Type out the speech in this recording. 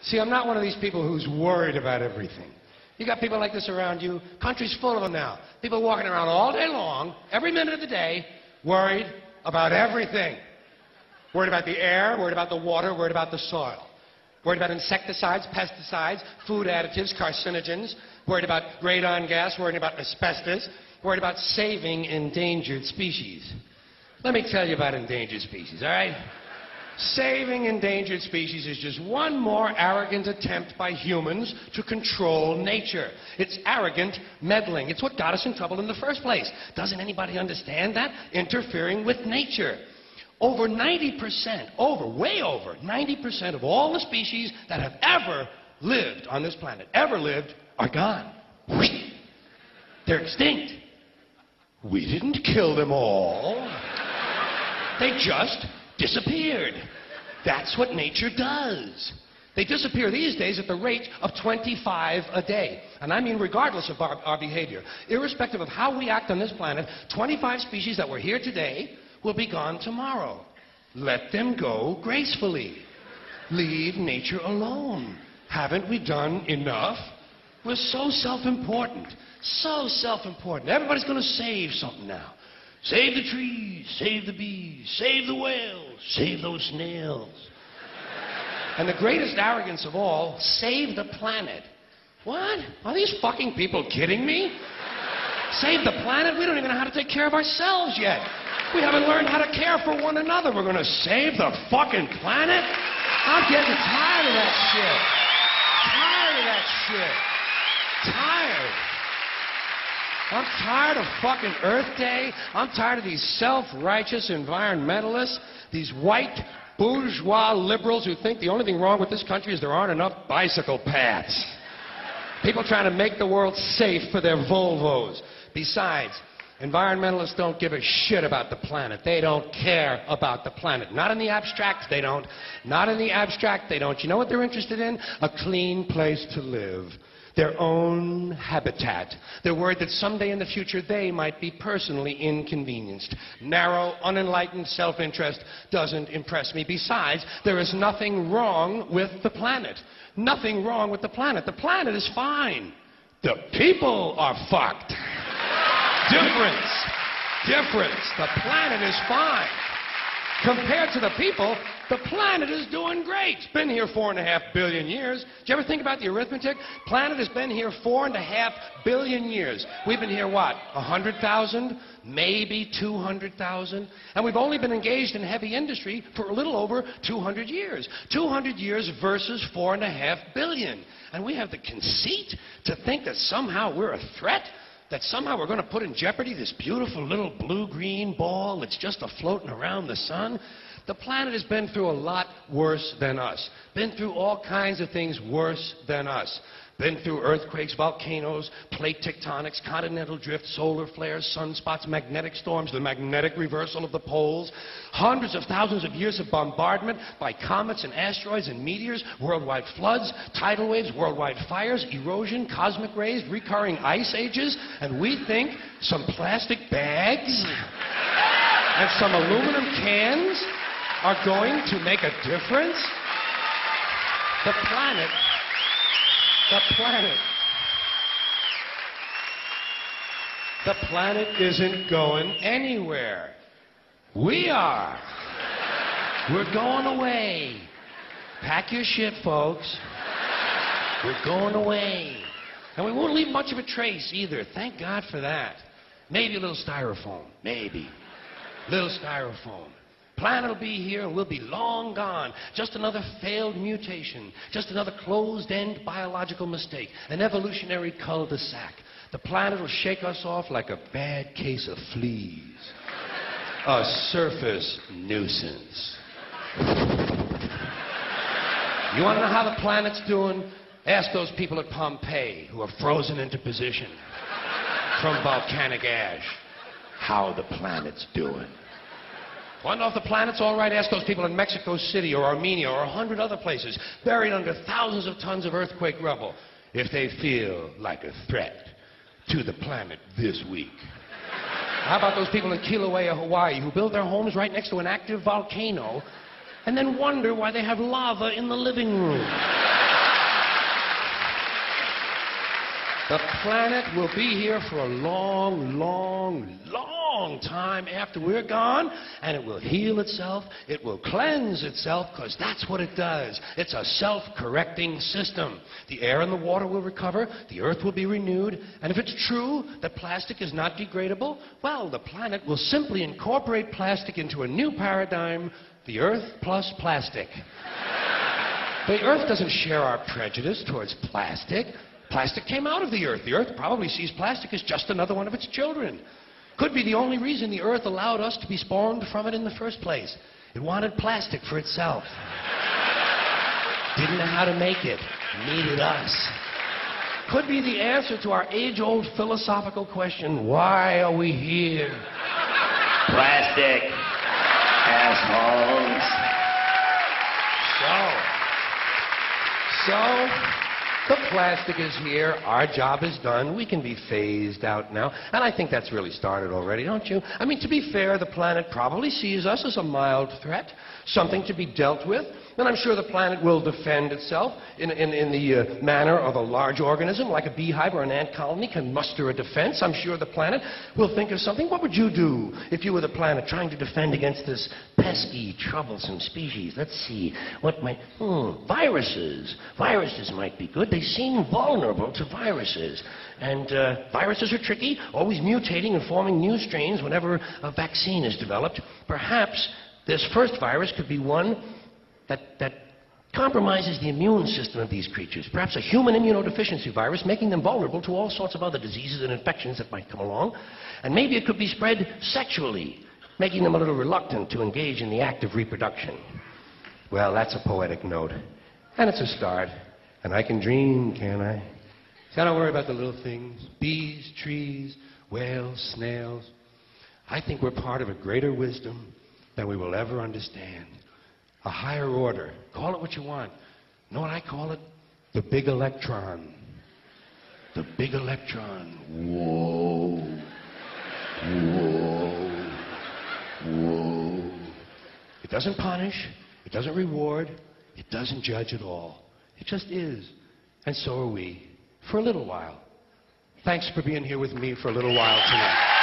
See, I'm not one of these people who's worried about everything. You got people like this around you. Country's full of them now. People walking around all day long, every minute of the day, worried about everything. Worried about the air, worried about the water, worried about the soil. Worried about insecticides, pesticides, food additives, carcinogens. Worried about radon gas, worried about asbestos. Worried about saving endangered species. Let me tell you about endangered species, all right? Saving endangered species is just one more arrogant attempt by humans to control nature. It's arrogant meddling. It's what got us in trouble in the first place. Doesn't anybody understand that? Interfering with nature. Over 90%, way over 90% of all the species that have ever lived on this planet, are gone. They're extinct. We didn't kill them all. They just disappeared. That's what nature does. They disappear these days at the rate of 25 a day. And I mean regardless of our behavior. Irrespective of how we act on this planet, 25 species that were here today will be gone tomorrow. Let them go gracefully. Leave nature alone. Haven't we done enough? We're so self-important. So self-important. Everybody's going to save something now. Save the trees, save the bees, save the whales, save those snails. And the greatest arrogance of all, save the planet. What? Are these fucking people kidding me? Save the planet? We don't even know how to take care of ourselves yet. We haven't learned how to care for one another. We're going to save the fucking planet? I'm getting tired of that shit. Tired of that shit. Tired. I'm tired of fucking Earth Day. I'm tired of these self-righteous environmentalists, these white bourgeois liberals who think the only thing wrong with this country is there aren't enough bicycle paths. People trying to make the world safe for their Volvos. Besides, environmentalists don't give a shit about the planet. They don't care about the planet. Not in the abstract, they don't. Not in the abstract, they don't. You know what they're interested in? A clean place to live. Their own habitat. They're worried that someday in the future they might be personally inconvenienced. Narrow, unenlightened self-interest doesn't impress me. Besides, there is nothing wrong with the planet. Nothing wrong with the planet. The planet is fine. The people are fucked. Difference. Difference. The planet is fine. Compared to the people, the planet is doing great. It's been here 4.5 billion years. Did you ever think about the arithmetic? Planet has been here 4.5 billion years. We've been here, what, 100,000? Maybe 200,000? And we've only been engaged in heavy industry for a little over 200 years. 200 years versus 4.5 billion. And we have the conceit to think that somehow we're a threat? That somehow we're going to put in jeopardy this beautiful little blue-green ball that's just a-floating around the sun? The planet has been through a lot worse than us. Been through all kinds of things worse than us. Been through earthquakes, volcanoes, plate tectonics, continental drift, solar flares, sunspots, magnetic storms, the magnetic reversal of the poles, hundreds of thousands of years of bombardment by comets and asteroids and meteors, worldwide floods, tidal waves, worldwide fires, erosion, cosmic rays, recurring ice ages, and we think some plastic bags and some aluminum cans are going to make a difference? The planet isn't going anywhere. We are. We're going away. Pack your shit, folks. We're going away. And we won't leave much of a trace either. Thank God for that. Maybe a little styrofoam. Maybe. Little styrofoam. Planet will be here and we'll be long gone. Just another failed mutation. Just another closed-end biological mistake. An evolutionary cul-de-sac. The planet will shake us off like a bad case of fleas. A surface nuisance. You want to know how the planet's doing? Ask those people at Pompeii who are frozen into position from volcanic ash how the planet's doing. Want to know if the planet's all right? Ask those people in Mexico City or Armenia or 100 other places buried under thousands of tons of earthquake rubble if they feel like a threat to the planet this week. How about those people in Kilauea, Hawaii, who build their homes right next to an active volcano and then wonder why they have lava in the living room? The planet will be here for a long, long, long time after we're gone, and it will heal itself, it will cleanse itself, because that's what it does. It's a self-correcting system. The air and the water will recover, the earth will be renewed, and if it's true that plastic is not degradable, well, the planet will simply incorporate plastic into a new paradigm, the earth plus plastic. The earth doesn't share our prejudice towards plastic. Plastic came out of the earth. The earth probably sees plastic as just another one of its children. Could be the only reason the earth allowed us to be spawned from it in the first place. It wanted plastic for itself. Didn't know how to make it. Needed us. Could be the answer to our age-old philosophical question, why are we here? Plastic. Assholes. So, the plastic is here. Our job is done. We can be phased out now. And I think that's really started already, don't you? I mean, to be fair, the planet probably sees us as a mild threat, something to be dealt with. And I'm sure the planet will defend itself in the manner of a large organism, like a beehive or an ant colony can muster a defense. I'm sure the planet will think of something. What would you do if you were the planet trying to defend against this pesky, troublesome species? Let's see. What might... viruses. Viruses might be good. They seem vulnerable to viruses. And viruses are tricky, always mutating and forming new strains whenever a vaccine is developed. Perhaps this first virus could be one that compromises the immune system of these creatures. Perhaps a human immunodeficiency virus, making them vulnerable to all sorts of other diseases and infections that might come along. And maybe it could be spread sexually, making them a little reluctant to engage in the act of reproduction. Well, that's a poetic note. And it's a start. And I can dream, can't I? See, I don't worry about the little things. Bees, trees, whales, snails. I think we're part of a greater wisdom than we will ever understand. A higher order. Call it what you want. You know what I call it? The big electron. The big electron. Whoa. Whoa. Whoa. It doesn't punish. It doesn't reward. It doesn't judge at all. It just is. And so are we. For a little while. Thanks for being here with me for a little while tonight.